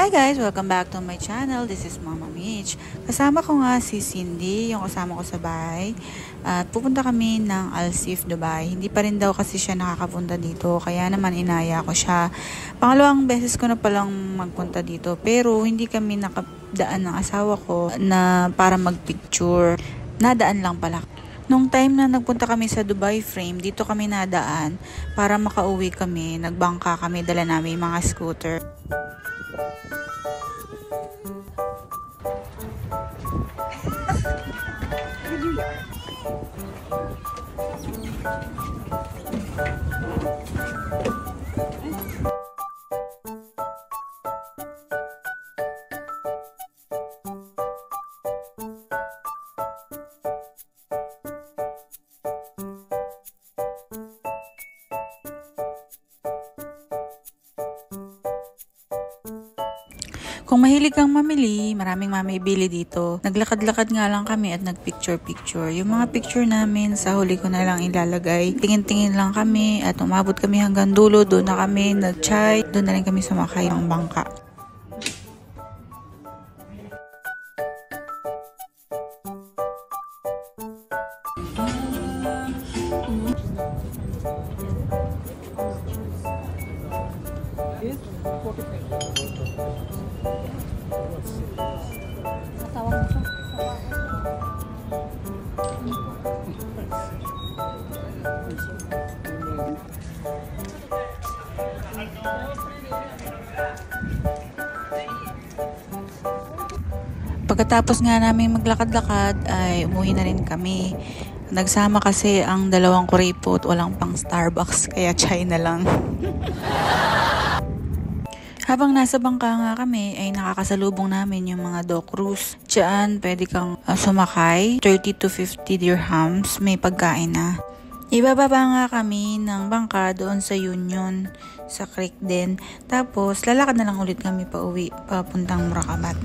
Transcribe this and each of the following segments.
Hi guys! Welcome back to my channel. This is Mama Mitch. Kasama ko nga si Cindy, yung kasama ko sa bahay. At pupunta kami ng Alsif, Dubai. Hindi pa rin daw kasi siya nakakapunta dito. Kaya naman inaya ko siya. Pangalawang beses ko na palang magpunta dito. Pero hindi kami nakadaan ng asawa ko na para magpicture. Nadaan lang pala. Nung time na nagpunta kami sa Dubai Frame, dito kami nadaan para makauwi kami. Nagbangka kami, dala namin mga scooter. Kung mahilig kang mamili, maraming mamibili dito. Naglakad-lakad nga lang kami at nagpicture-picture. Yung mga picture namin, sa huli ko na lang ilalagay. Tingin-tingin lang kami at umabot kami hanggang dulo. Doon na kami nag-chai. Doon na rin kami sumakay ng bangka. Pagkatapos nga namin maglakad-lakad ay umuwi na rin kami. Nagsama kasi ang dalawang kuripot, walang pang Starbucks kaya chai na lang. Habang nasa bangka nga kami ay nakakasalubong namin yung mga dock cruise. Diyan pwede kang sumakay, 30 to 50 dirhams, may pagkain na. Ibababa nga kami ng bangka doon sa Union, sa creek din. Tapos lalakad na lang ulit kami pa uwi, papuntang Muraqabat.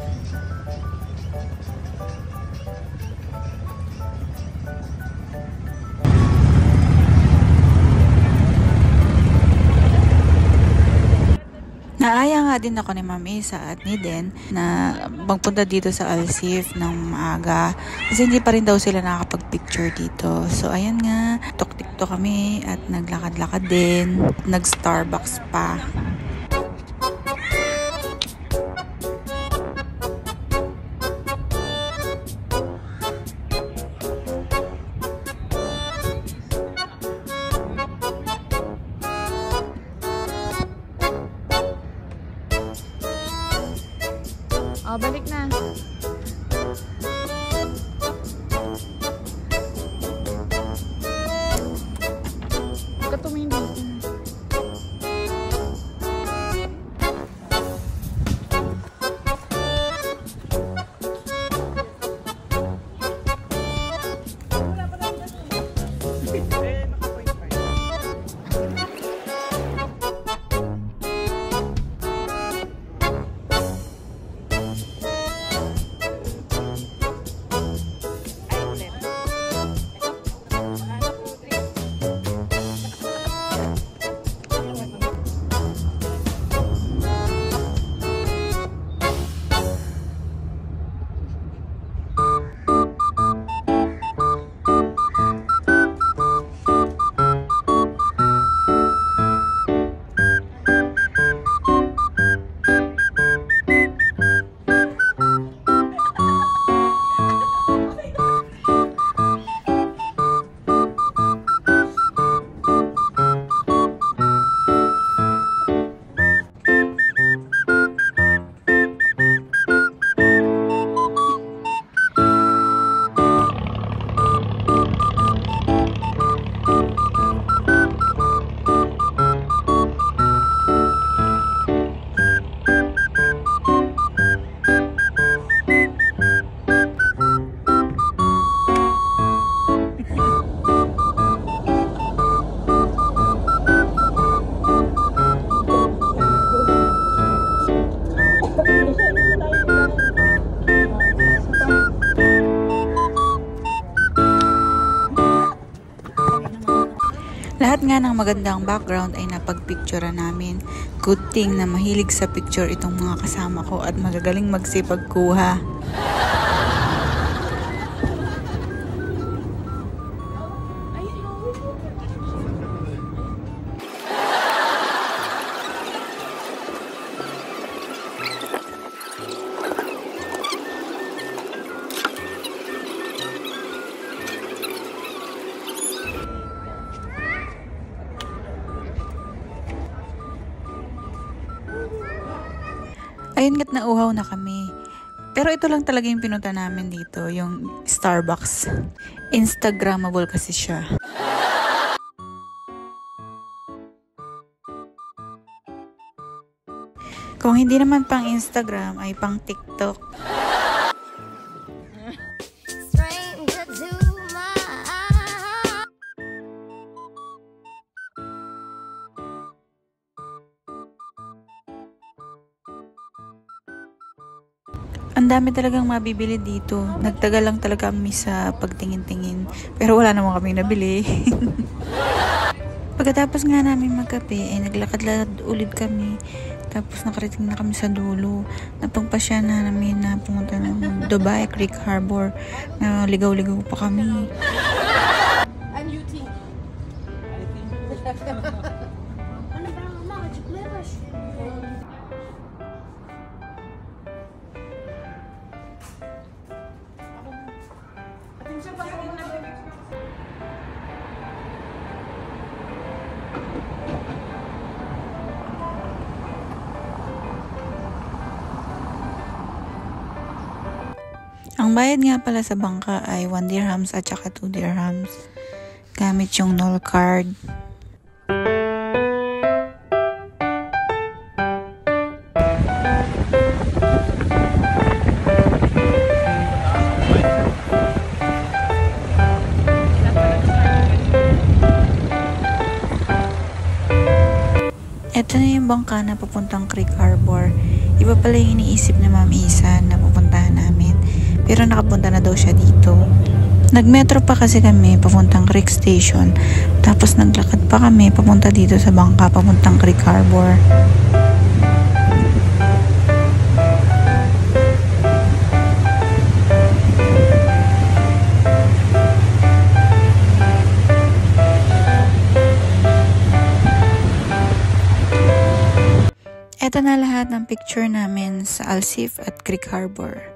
Naaya nga din ako ni Mami Isa at ni Den na magpunta dito sa Alsif ng maaga kasi hindi pa rin daw sila nakakapag-picture dito. So ayan nga, tok-tikto kami at naglakad-lakad din, nag-Starbucks pa. Oh, balik na. Huwag ka tumingin dito. lahat nga ng magandang background ay napagpicturean namin. Good thing na mahilig sa picture itong mga kasama ko at magagaling magsipagkuha. Ayun nga't nauhaw na kami. Pero ito lang talaga yung pinunta namin dito, yung Starbucks. Instagrammable kasi siya. Kung hindi naman pang Instagram, ay pang TikTok. Ang dami talagang mabibili dito. Nagtagal lang talaga kami sa pagtingin-tingin. Pero wala naman kaming nabili. Pagkatapos nga namin magkape, ay naglakad-lakad ulit kami. Tapos nakarating na kami sa dulo. Napagpasya na namin na pumunta ng Dubai Creek Harbor. Na ligaw-ligaw pa kami. And you think? Ano ba ang mga chikleras? Ang bayad nga pala sa bangka ay 1 dirhams at saka 2 dirhams. Gamit yung Nol card. Ito na yung bangka na papuntang Creek Harbor. Iba pala yung iniisip na Ma'am Isa na pupuntahan namin. Pero nakapunta na daw siya dito. Nagmetro pa kasi kami papuntang Creek Station. Tapos naglakad pa kami papunta dito sa bangka papuntang Creek Harbor. Ito na lahat ng picture namin sa Alsif at Creek Harbor.